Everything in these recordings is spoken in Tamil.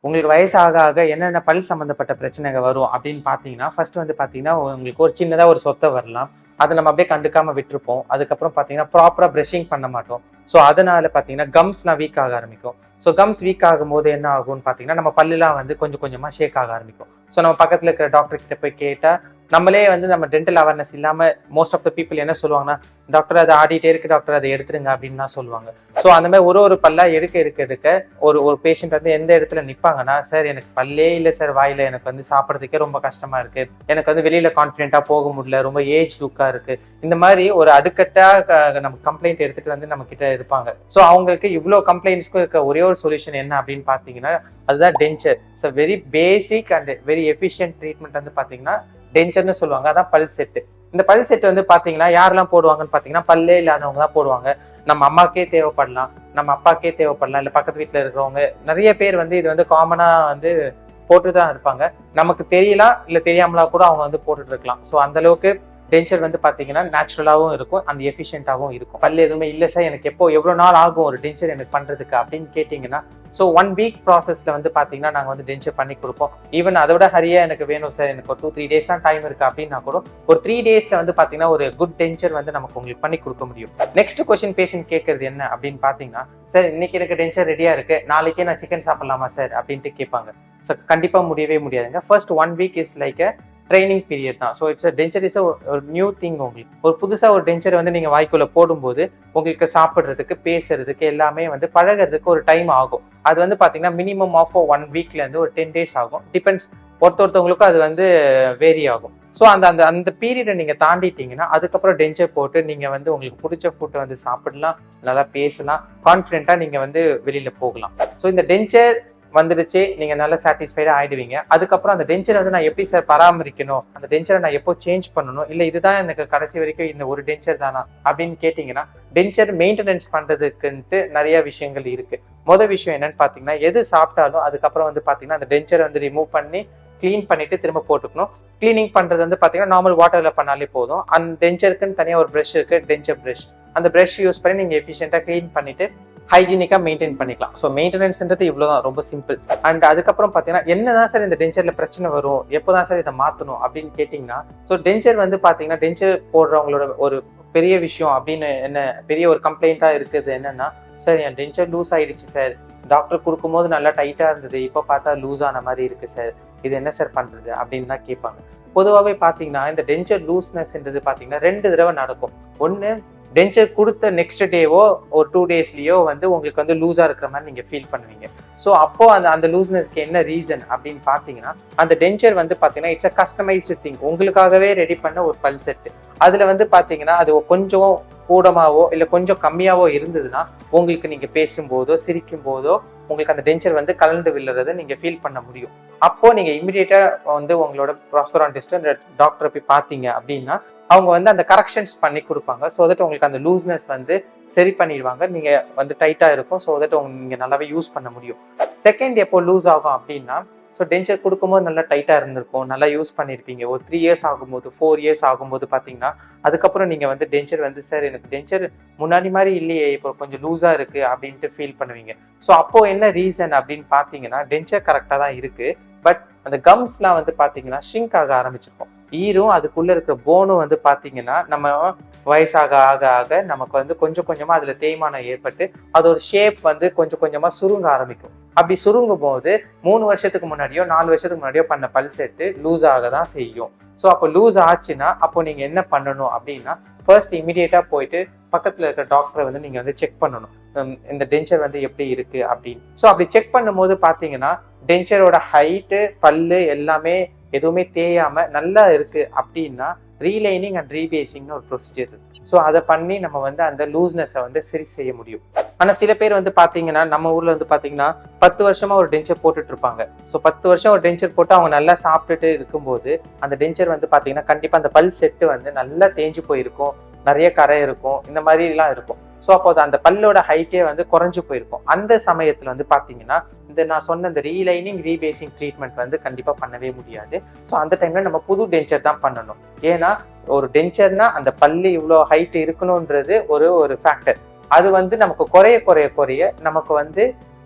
உங்களுக்கு வயசு ஆக ஆக என்னென்ன பல் சம்மந்தப்பட்ட பிரச்சனைகள் வரும் அப்படின்னு பார்த்தீங்கன்னா, ஃபர்ஸ்ட் வந்து பார்த்தீங்கன்னா, உங்களுக்கு ஒரு சின்னதா ஒரு சொத்தை வரலாம். அத நம்ம அப்படியே கண்டுக்காம விட்டுருப்போம். அதுக்கப்புறம் பார்த்தீங்கன்னா, ப்ராப்பரா பிரஷிங் பண்ண மாட்டோம். ஸோ அதனால பார்த்தீங்கன்னா, கம்ஸ்லாம் வீக் ஆக ஆரம்பிக்கும். ஸோ கம்ஸ் வீக் ஆகும்போது என்ன ஆகும்னு பார்த்தீங்கன்னா, நம்ம பல்லுலாம் வந்து கொஞ்சம் கொஞ்சமா ஷேக் ஆக ஆரம்பிக்கும். ஸோ நம்ம பக்கத்துல இருக்கிற டாக்டர் கிட்ட போய் கேட்டா, நம்மளே வந்து நம்ம டென்டல் அவேர்னஸ் இல்லாம மோஸ்ட் ஆஃப் த பீப்பிள் என்ன சொல்லுவாங்கன்னா, டாக்டர் அது ஆடிட்டே இருக்கு டாக்டர் அதை எடுத்துருங்க அப்படின்னு தான் சொல்லுவாங்க. ஸோ அந்த மாதிரி ஒரு பல்லா எடுக்க ஒரு ஒரு பேஷண்ட் வந்து எந்த இடத்துல நிப்பாங்கன்னா, சார் எனக்கு பல்லே இல்லை சார் வாயில, எனக்கு வந்து சாப்பிட்றதுக்கே ரொம்ப கஷ்டமா இருக்கு, எனக்கு வந்து வெளியில கான்ஃபிடென்ட்டா போக முடியல, ரொம்ப ஏஜ் லுக்கா இருக்கு, இந்த மாதிரி ஒரு அடுக்கட்டா நம்ம கம்ப்ளைண்ட் எடுத்துட்டு வந்து நம்ம கிட்ட இருப்பாங்க. ஸோ அவங்களுக்கு இவ்வளோ கம்ப்ளைண்ட்ஸ்க்கும் இருக்க ஒரே ஒரு சொல்யூஷன் என்ன அப்படின்னு பார்த்தீங்கன்னா, அதுதான் denture. So very basic and very efficient treatment வந்து பார்த்தீங்கன்னா டென்ச்சர்னு சொல்லுவாங்க. அதான் பல் செட்டு. இந்த பல் செட் வந்து பாத்தீங்கன்னா யாரெல்லாம் போடுவாங்கன்னு பாத்தீங்கன்னா, பல்லே இல்லாதவங்க தான் போடுவாங்க. நம்ம அம்மாக்கே தேவைப்படலாம், நம்ம அப்பாக்கே தேவைப்படலாம், இல்ல பக்கத்து வீட்டுல இருக்கிறவங்க நிறைய பேர் வந்து இது வந்து காமனா வந்து போட்டுதான் இருப்பாங்க. நமக்கு தெரியலாம், இல்ல தெரியாமலா கூட அவங்க வந்து போட்டுட்டு இருக்கலாம். ஸோ அந்த அளவுக்கு டென்ச்சர் வந்து பாத்தீங்கன்னா நேச்சுரலாவும் இருக்கும், அந்த எஃபிஷியன்டாவும் இருக்கும். பல்லு எதுவுமே இல்லை சார் எனக்கு எவ்வளவு நாள் ஆகும் ஒரு டென்ச்சர் எனக்கு பண்றதுக்கு அப்படின்னு கேட்டீங்கன்னா, ஸோ 1 வீக் ப்ராசஸ்ல வந்து பாத்தீங்கன்னா நாங்க வந்து டென்ச்சர் பண்ணி கொடுப்போம். ஈவன் அதை விட ஹரியா எனக்கு வேணும் சார், எனக்கு ஒரு 2-3 days தான் டைம் இருக்கு அப்படின்னா கூட ஒரு 3 daysல வந்து பாத்தீங்கன்னா ஒரு குட் டென்ச்சர் வந்து நமக்கு உங்களுக்கு பண்ணி கொடுக்க முடியும். நெக்ஸ்ட் கொஸ்டின் பேஷண்ட் கேட்கறது என்ன அப்படின்னு பாத்தீங்கன்னா, சார் இன்னைக்கு எனக்கு டென்ச்சர் ரெடியா இருக்கு, நாளைக்கே நான் சிக்கன் சாப்பிடலாமா சார் அப்படின்ட்டு கேட்பாங்க. ஸோ கண்டிப்பா முடியவே முடியாதுங்க. First 1 week is like training period தான். ஸோ இட்ஸ் டென்ச்சர் இஸ் ஒரு நியூ திங். உங்களுக்கு ஒரு புதுசா ஒரு டென்ச்சர் வந்து நீங்க வாய்க்குள்ள போடும்போது உங்களுக்கு சாப்பிட்றதுக்கு, பேசுறதுக்கு எல்லாமே வந்து பழகிறதுக்கு ஒரு டைம் ஆகும். அது வந்து பாத்தீங்கன்னா மினிமம் ஆஃப் 1 weekல இருந்து ஒரு 10 days ஆகும். டிபெண்ட்ஸ், ஒருத்தவங்களுக்கும் அது வந்து வேரி ஆகும். ஸோ அந்த அந்த அந்த பீரியடை நீங்க தாண்டிட்டீங்கன்னா அதுக்கப்புறம் டென்ச்சர் போட்டு நீங்க வந்து உங்களுக்கு பிடிச்ச ஃபுட்டை வந்து சாப்பிடலாம், நல்லா பேசலாம், கான்ஃபிடென்ட்டா நீங்க வந்து வெளியில போகலாம். ஸோ இந்த டென்ச்சர் வந்துடுச்சு, நீங்க நல்லா சாட்டிஸ்ஃபைடா ஆயிடுவீங்க. அதுக்கப்புறம் அந்த டென்ச்சரை வந்து நான் எப்படி சார் பராமரிக்கணும், அந்த டென்ச்சரை நான் எப்போ சேஞ்ச் பண்ணணும், இல்ல இதுதான் எனக்கு கடைசி வரைக்கும் இந்த ஒரு டென்ச்சர் தானா அப்படின்னு கேட்டீங்கன்னா, டென்ச்சர் மெயின்டெனன்ஸ் பண்றதுக்குன்ட்டு நிறைய விஷயங்கள் இருக்கு. மொதல் விஷயம் என்னன்னு பாத்தீங்கன்னா, எது சாப்பிட்டாலும் அதுக்கப்புறம் வந்து பாத்தீங்கன்னா அந்த டென்ச்சரை வந்து ரிமூவ் பண்ணி கிளீன் பண்ணிட்டு திரும்ப போட்டுக்கணும். கிளீனிங் பண்றது வந்து பாத்தீங்கன்னா நார்மல் வாட்டர்ல பண்ணாலே போதும். அந்த டென்ச்சருக்குன்னு தனியா ஒரு பிரஷ் இருக்கு, டென்ச்சர் பிரஷ். அந்த பிரஷ் யூஸ் பண்ணி நீங்க எஃபிஷியன்ட்டா கிளீன் பண்ணிட்டு ஹைஜீனிக்கா மெயின்டைன் பண்ணிக்கலாம். ஸோ மெயின்டெனன்ஸ்ன்றது இவ்வளவுதான், ரொம்ப சிம்பிள். அண்ட் அதுக்கப்புறம் பாத்தீங்கன்னா என்னதான் சார் இந்த டென்ச்சர்ல பிரச்சனை வரும், எப்போதான் சார் இதை மாத்தணும் அப்படின்னு கேட்டீங்கன்னா, ஸோ டென்ச்சர் வந்து பாத்தீங்கன்னா டென்ச்சர் போடுறவங்களோட ஒரு பெரிய விஷயம் அப்படின்னு என்ன பெரிய ஒரு கம்ப்ளைண்டா இருக்குது என்னன்னா, சார் என் டென்ச்சர் லூஸ் ஆயிடுச்சு சார், டாக்டர் கொடுக்கும்போது நல்லா டைட்டா இருந்தது, இப்போ பார்த்தா லூஸ் ஆன மாதிரி இருக்கு சார், இது என்ன சார் பண்றது அப்படின்னு தான் கேட்பாங்க. பொதுவாகவே பாத்தீங்கன்னா இந்த டென்ச்சர் லூஸ்னஸ்ன்றது பாத்தீங்கன்னா 2 தடவை நடக்கும். ஒன்னு, டென்ச்சர் கொடுத்த நெக்ஸ்ட் டேவோ ஒரு 2 daysலயோ வந்து உங்களுக்கு வந்து லூஸா இருக்கிற மாதிரி நீங்க ஃபீல் பண்ணுவீங்க. ஸோ அப்போ அந்த அந்த லூஸ்னஸ்க்கு என்ன ரீசன் அப்படின்னு பாத்தீங்கன்னா, அந்த டென்ச்சர் வந்து பாத்தீங்கன்னா இட்ஸ் அ கஸ்டமைஸ்டு திங், உங்களுக்காகவே ரெடி பண்ண ஒரு பல் செட்டு. அதுல வந்து பாத்தீங்கன்னா அது கொஞ்சம் கூடமாவோ இல்ல கொஞ்சம் கம்மியாவோ இருந்ததுன்னா உங்களுக்கு நீங்க பேசும்போதோ சிரிக்கும் போதோ உங்களுக்கு அந்த டென்ச்சர் வந்து கலந்து விழுறதை நீங்க ஃபீல் பண்ண முடியும். அப்போ நீங்க இமிடியேட்டா வந்து உங்களோட ப்ராஸ்டோடான்டிஸ்ட் அந்த டாக்டரை போய் பாத்தீங்க அப்படின்னா அவங்க வந்து அந்த கரெக்ஷன்ஸ் பண்ணி கொடுப்பாங்க. ஸோ தட் உங்களுக்கு அந்த லூஸ்னஸ் வந்து சரி பண்ணிடுவாங்க, நீங்க வந்து டைட்டா இருக்கும். ஸோ தட் நீங்க நல்லாவே யூஸ் பண்ண முடியும். செகண்ட் எப்போ லூஸ் ஆகும் அப்படின்னா, ஸோ டென்ச்சர் கொடுக்கும்போது நல்லா டைட்டா இருந்திருக்கும், நல்லா யூஸ் பண்ணியிருப்பீங்க. ஒரு 3 years ஆகும்போது 4 years ஆகும்போது பாத்தீங்கன்னா அதுக்கப்புறம் நீங்க வந்து டென்ச்சர் வந்து சார் எனக்கு டென்ச்சர் முன்னாடி மாதிரி இல்லையே, இப்போ கொஞ்சம் லூஸா இருக்கு அப்படின்ட்டு ஃபீல் பண்ணுவீங்க. ஸோ அப்போ என்ன ரீசன் அப்படின்னு பாத்தீங்கன்னா, டென்ச்சர் கரெக்டா தான் இருக்கு, பட் அந்த கம்ஸ்லாம் வந்து பாத்தீங்கன்னா ஷ்ரிங்க் ஆக ஆரம்பிச்சிருக்கும். ஈரும் அதுக்குள்ள இருக்கிற போனும் வந்து பாத்தீங்கன்னா நம்ம வயசாக ஆக ஆக நமக்கு வந்து கொஞ்சம் கொஞ்சமா அதுல தேய்மானம் ஏற்பட்டு அதோட ஷேப் வந்து கொஞ்சம் கொஞ்சமா சுருங்க ஆரம்பிக்கும். அப்படி சுருங்கும் போது 3 வருஷத்துக்கு முன்னாடியோ 4 வருஷத்துக்கு முன்னாடியோ பண்ண பல் செட்டு லூஸ் ஆக தான் செய்யும். ஸோ அப்போ லூஸ் ஆச்சுன்னா அப்போ நீங்க என்ன பண்ணணும் அப்படின்னா, ஃபர்ஸ்ட் இமிடியேட்டா போயிட்டு பக்கத்துல இருக்கிற டாக்டரை வந்து நீங்க வந்து செக் பண்ணணும், இந்த டென்ச்சர் வந்து எப்படி இருக்கு அப்படின்னு. ஸோ அப்படி செக் பண்ணும்போது பாத்தீங்கன்னா டென்ச்சரோட ஹைட்டு, பல்லு எல்லாமே எதுவுமே தேயாம நல்லா இருக்கு அப்படின்னா ரீலைனிங் அண்ட் ரீபேசிங்னு ஒரு ப்ரொசீஜர் இருக்கு. ஸோ அதை பண்ணி நம்ம வந்து அந்த லூஸ்னஸை வந்து சரி செய்ய முடியும். ஆனா சில பேர் வந்து பாத்தீங்கன்னா நம்ம ஊர்ல வந்து பாத்தீங்கன்னா 10 வருஷமா ஒரு டென்ச்சர் போட்டுட்டு இருப்பாங்க. ஸோ 10 வருஷம் ஒரு டென்ச்சர் போட்டு அவங்க நல்லா சாப்பிட்டுட்டு இருக்கும்போது அந்த டென்ச்சர் வந்து பாத்தீங்கன்னா கண்டிப்பா அந்த பல் செட்டு வந்து நல்லா தேஞ்சு போயிருக்கும், நிறைய கரை இருக்கும், இந்த மாதிரி எல்லாம் இருக்கும். ஸோ அப்போ அந்த பல்லோட ஹைட்டே வந்து குறைஞ்சு போயிருக்கும். அந்த சமயத்துல வந்து பாத்தீங்கன்னா இந்த நான் சொன்ன இந்த ரீலைனிங் ரீபேசிங் ட்ரீட்மெண்ட் வந்து கண்டிப்பா பண்ணவே முடியாது. ஸோ அந்த டைம்ல நம்ம புது டென்ச்சர் தான் பண்ணணும். ஏன்னா ஒரு டென்ச்சர்னா அந்த பல்லு இவ்வளோ ஹைட் இருக்கணும்ன்றது ஒரு ஃபேக்டர். அது வந்து நமக்கு குறைய நமக்கு வந்து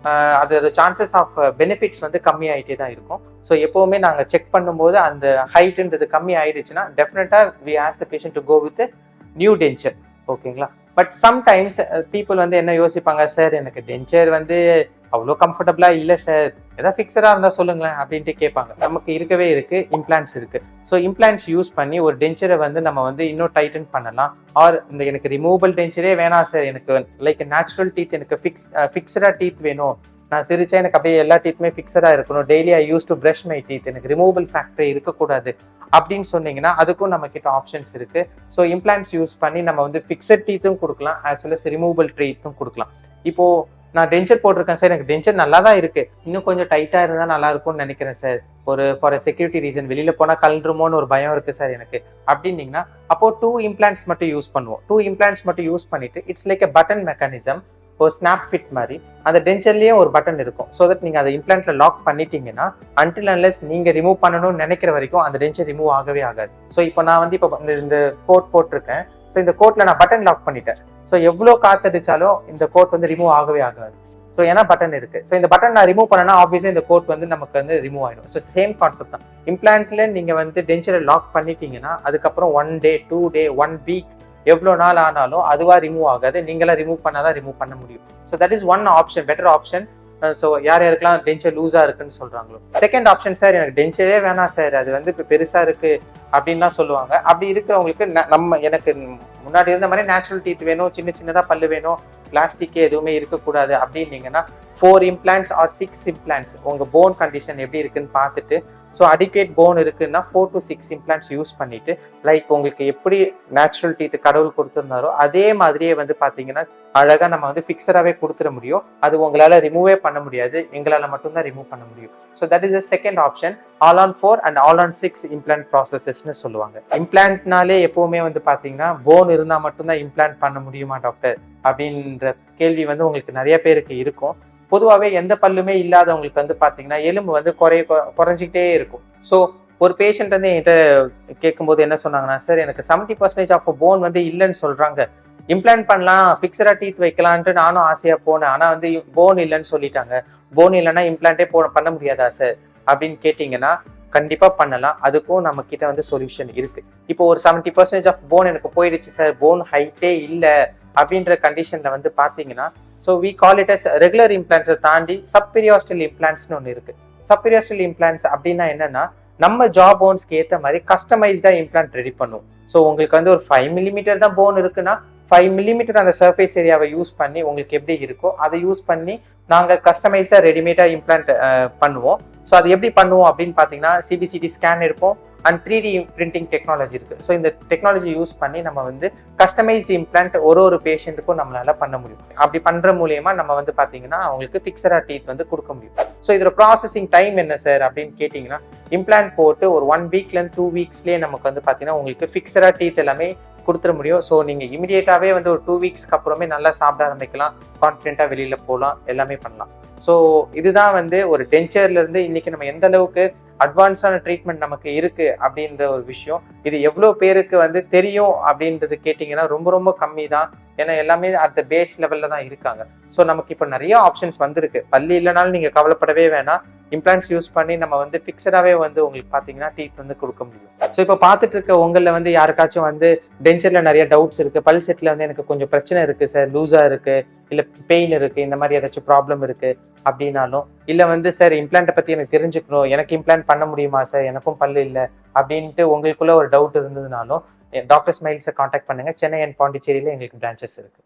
அதோட சான்சஸ் ஆஃப் பெனிஃபிட்ஸ் வந்து கம்மி ஆகிட்டே தான் இருக்கும். ஸோ எப்போவுமே நாங்கள் செக் பண்ணும்போது அந்த ஹைட்டுன்றது கம்மி ஆயிடுச்சுன்னா டெஃபினட்டாக we ask the patient to go with new denture. ஓகேங்களா? பட் சம்டைம்ஸ் பீப்புள் வந்து என்ன யோசிப்பாங்க, சார் எனக்கு டென்ச்சர் வந்து அவ்வளோ கம்ஃபர்டபுளா இல்லை சார், ஏதாவது ஃபிக்ஸடாக இருந்தால் சொல்லுங்களேன் அப்படின்ட்டு கேட்பாங்க. நமக்கு இருக்கவே இருக்கு, இம்ப்ளான்ட்ஸ் இருக்கு. ஸோ இம்ப்ளான்ட்ஸ் யூஸ் பண்ணி ஒரு டென்ச்சரை வந்து நம்ம வந்து இன்னும் டைட்டன் பண்ணலாம். ஆர் இந்த எனக்கு ரிமூவபிள் டென்ச்சரே வேணாம் சார், எனக்கு லைக் நேச்சுரல் டீத், எனக்கு ஃபிக்ஸடா டீத் வேணும், நான் சிரிச்சா எனக்கு அப்படியே எல்லா டீத்துமே ஃபிக்ஸடா இருக்கணும், daily I use to brush my teeth, எனக்கு ரிமூவபிள் ஃபேக்டரி இருக்கக்கூடாது அப்படின்னு சொன்னீங்கன்னா அதுக்கும் நம்ம கிட்ட ஆப்ஷன்ஸ் இருக்கு. ஸோ இம்ப்ளான்ட்ஸ் யூஸ் பண்ணி நம்ம வந்து ஃபிக்ஸட் டீத்தும் கொடுக்கலாம், ஆஸ் வெல் அஸ் ரிமூவபிள் டீத்தும் கொடுக்கலாம். இப்போ நான் டென்ச்சர் போட்டிருக்கேன் சார், எனக்கு டென்ச்சர் நல்லா தான் இருக்கு, இன்னும் கொஞ்சம் டைட்டா இருந்தா நல்லா இருக்கும்னு நினைக்கிறேன் சார், ஃபார் செக்யூரிட்டி ரீசன் வெளியில போனா கலண்டுருமோன்னு ஒரு பயம் இருக்கு சார் எனக்கு அப்படின்னீங்கன்னா, அப்போ 2 இம்ப்ளான்ட்ஸ் மட்டும் யூஸ் பண்ணுவோம். 2 இம்ப்ளான்ட்ஸ் மட்டும் யூஸ் பண்ணிட்டு it's like a button mechanism, ஒரு ஸ்னாப் ஃபிட் மாதிரி அந்த டென்ச்சர்லயே ஒரு பட்டன் இருக்கும். ஸோ தட் நீங்க அதை இம்ப்ளான்ட்ல லாக் பண்ணிட்டீங்கன்னா அன்டில் அன்லெஸ் நீங்க ரிமூவ் பண்ணணும்னு நினைக்கிற வரைக்கும் அந்த டென்ச்சர் ரிமூவ் ஆகவே ஆகாது. ஸோ இப்போ நான் வந்து இப்போ இந்த கோட் போட்டிருக்கேன். ஸோ இந்த கோட்ல நான் பட்டன் லாக் பண்ணிட்டேன். ஸோ எவ்வளோ காத்தடிச்சாலும் இந்த கோட் வந்து ரிமூவ் ஆகவே ஆகாது. ஸோ ஏன்னா பட்டன் இருக்கு. ஸோ இந்த பட்டன் நான் ரிமூவ் பண்ணனா ஆப்வியஸா இந்த கோட் வந்து நமக்கு வந்து ரிமூவ் ஆயிடும். ஸோ சேம் கான்செப்ட் தான். இம்ப்ளான்ட்ல நீங்க வந்து டென்ச்சரை லாக் பண்ணிட்டீங்கன்னா அதுக்கப்புறம் 1 டே 2 டே 1 வீக் எவ்வளோ நாள் ஆனாலும் அதுவா ரிமூவ் ஆகாது. நீங்களாம் ரிமூவ் பண்ணாதான் ரிமூவ் பண்ண முடியும். So that is one option, better option. So யாருக்கெல்லாம் டென்ச்சர் லூஸா இருக்குன்னு சொல்றாங்களோ. செகண்ட் ஆப்ஷன், சார் எனக்கு டென்ச்சரே வேணாம் சார், அது வந்து இப்போ பெருசா இருக்கு அப்படின்லாம் சொல்லுவாங்க. அப்படி இருக்கிறவங்களுக்கு எனக்கு முன்னாடி இருந்த மாதிரி நேச்சுரல் டீத் வேணும், சின்ன சின்னதா பல்லு வேணும், பிளாஸ்டிக் எதுவுமே இருக்கக்கூடாது அப்படின்னீங்கன்னா 4 இம்ப்ளான்ட்ஸ் ஆர் 6 இம்ப்ளான்ட்ஸ் உங்க போன் கண்டிஷன் எப்படி இருக்குன்னு பார்த்துட்டு, ஸோ அடிக்வேட் போன் இருக்குன்னா 4 to 6 இம்ப்ளான்ட்ஸ் யூஸ் பண்ணிட்டு, லைக் உங்களுக்கு எப்படி நேச்சுரல் டீத் கடவுள் கொடுத்துருந்தாரோ அதே மாதிரியே வந்து பார்த்தீங்கன்னா அழகா நம்ம வந்து ஃபிக்ஸடாவே கொடுத்துட முடியும். அது உங்களால ரிமூவே பண்ண முடியாது, எங்களால மட்டும்தான் ரிமூவ் பண்ண முடியும். So that is the second option. All on 4 and all on 6 implant ப்ராசஸஸ்ன்னு சொல்லுவாங்க. இம்ப்ளான்ட்னாலே எப்பவுமே வந்து பார்த்தீங்கன்னா போன் இருந்தால் மட்டும்தான் இம்ப்ளான்ட் பண்ண முடியுமா டாக்டர் அப்படின்ற கேள்வி வந்து உங்களுக்கு நிறைய பேருக்கு இருக்கும். பொதுவாகவே எந்த பல்லுமே இல்லாதவங்களுக்கு வந்து பார்த்தீங்கன்னா எலும்பு வந்து குறைஞ்சிக்கிட்டே இருக்கும். ஸோ ஒரு பேஷண்ட் வந்து என்கிட்ட கேட்கும்போது என்ன சொன்னாங்கன்னா, சார் எனக்கு 70% ஆஃப் போன் வந்து இல்லைன்னு சொல்றாங்க, இம்ப்ளான்ட் பண்ணலாம், ஃபிக்ஸடா டீத் வைக்கலான்ட்டு நானும் ஆசையா போனேன், ஆனா வந்து போன் இல்லைன்னு சொல்லிட்டாங்க, போன் இல்லைன்னா இம்ப்ளான்ட்டே பண்ண முடியாதா சார் அப்படின்னு கேட்டீங்கன்னா கண்டிப்பா பண்ணலாம். அதுக்கும் நம்ம கிட்ட வந்து சொல்யூஷன் இருக்கு. இப்போ ஒரு 70% ஆஃப் போன் எனக்கு போயிடுச்சு சார், போன் ஹைட்டே இல்லை அப்படின்ற கண்டிஷன்ல வந்து பாத்தீங்கன்னா, so we call it as regular இம்ப்ளான்ட்ஸை தாண்டி சப்பீரியாஸ்டல் இம்ப்ளான்ட்ஸ்னு ஒன்று இருக்கு. சப்பீரியாஸ்டல் இம்ப்ளான்ட்ஸ் அப்படின்னா என்னன்னா, நம்ம ஜா போன்ஸ்க்கு ஏற்ற மாதிரி கஸ்டமைஸ்டா இம்ப்ளான்ட் ரெடி பண்ணுவோம். ஸோ உங்களுக்கு வந்து ஒரு 5 மில்லிமீட்டர் தான் போன் இருக்குன்னா 5 மில்லிமீட்டர் அந்த சர்ஃபேஸ் ஏரியாவை யூஸ் பண்ணி உங்களுக்கு எப்படி இருக்கோ அதை யூஸ் பண்ணி நாங்கள் கஸ்டமைஸ்டா ரெடிமேடா இம்ப்ளான்ட் பண்ணுவோம். ஸோ அது எப்படி பண்ணுவோம் அப்படின்னு பார்த்தீங்கன்னா, சிபிசிடி ஸ்கேன் இருக்கும் அண்ட் 3D பிரிண்டிங் டெக்னாலஜி இருக்கு. ஸோ இந்த டெக்னாலஜி யூஸ் பண்ணி நம்ம வந்து கஸ்டமைஸ்டு இம்ப்ளான்ட் ஒரு பேஷண்ட்டுக்கும் நம்மளால பண்ண முடியும். அப்படி பண்ற மூலியமா நம்ம வந்து பாத்தீங்கன்னா அவங்களுக்கு ஃபிக்ஸடா டீத் வந்து கொடுக்க முடியும். ஸோ இதோட ப்ராசஸிங் டைம் என்ன சார் அப்படின்னு கேட்டீங்கன்னா, இம்ப்ளான்ட் போட்டு ஒரு 1 வீக்ல இருந்து 2 வீக்ஸ்லேயே நமக்கு வந்து பாத்தீங்கன்னா உங்களுக்கு ஃபிக்ஸடா டீத் எல்லாமே கொடுத்துட முடியும். ஸோ நீங்க இமிடியேட்டாவே வந்து ஒரு 2 வீக்ஸ்க்கு அப்புறமே நல்லா சாப்பிட ஆரம்பிக்கலாம், கான்ஃபிடென்ட்டா வெளியில போகலாம், எல்லாமே பண்ணலாம். ஸோ இதுதான் வந்து ஒரு டென்ச்சர்ல இருந்து இன்னைக்கு நம்ம எந்த அளவுக்கு அட்வான்ஸ்டான ட்ரீட்மெண்ட் நமக்கு இருக்கு அப்படின்ற ஒரு விஷயம். இது எவ்வளோ பேருக்கு வந்து தெரியும் அப்படின்றது கேட்டிங்கன்னா ரொம்ப ரொம்ப கம்மி தான். ஏன்னா எல்லாமே அட் த பேஸ் லெவல்ல தான் இருக்காங்க. ஸோ நமக்கு இப்போ நிறைய ஆப்ஷன்ஸ் வந்திருக்கு. பல்லு இல்லைனாலும் நீங்க கவலைப்படவே வேணாம், இம்ப்ளான்ட்ஸ் யூஸ் பண்ணி நம்ம வந்து ஃபிக்ஸடாவே வந்து உங்களுக்கு பார்த்தீங்கன்னா டீத் வந்து கொடுக்க முடியும். ஸோ இப்போ பார்த்துட்டு இருக்க உங்களில் வந்து யாருக்காச்சும் வந்து டென்ச்சர்ல நிறைய டவுட்ஸ் இருக்கு, பல் செட்ல வந்து எனக்கு கொஞ்சம் பிரச்சனை இருக்கு சார், லூஸா இருக்கு, இல்ல பெயின் இருக்கு, இந்த மாதிரி ஏதாச்சும் ப்ராப்ளம் இருக்கு அப்படின்னாலும், இல்ல வந்து சார் இம்ப்ளான்ட்டை பத்தி எனக்கு தெரிஞ்சுக்கணும், எனக்கு இம்ப்ளான்ட் பண்ண முடியுமா சார், எனக்கும் பல்லு இல்லை அப்படின்ட்டு உங்களுக்குள்ள ஒரு டவுட் இருந்ததுனாலும் டாக்டர் ஸ்மைல்ஸை காண்டாக்ட் பண்ணுங்க. சென்னை அண்ட் பாண்டிச்சேரியில எங்களுக்கு பிரான்ச்சஸ் இருக்கு.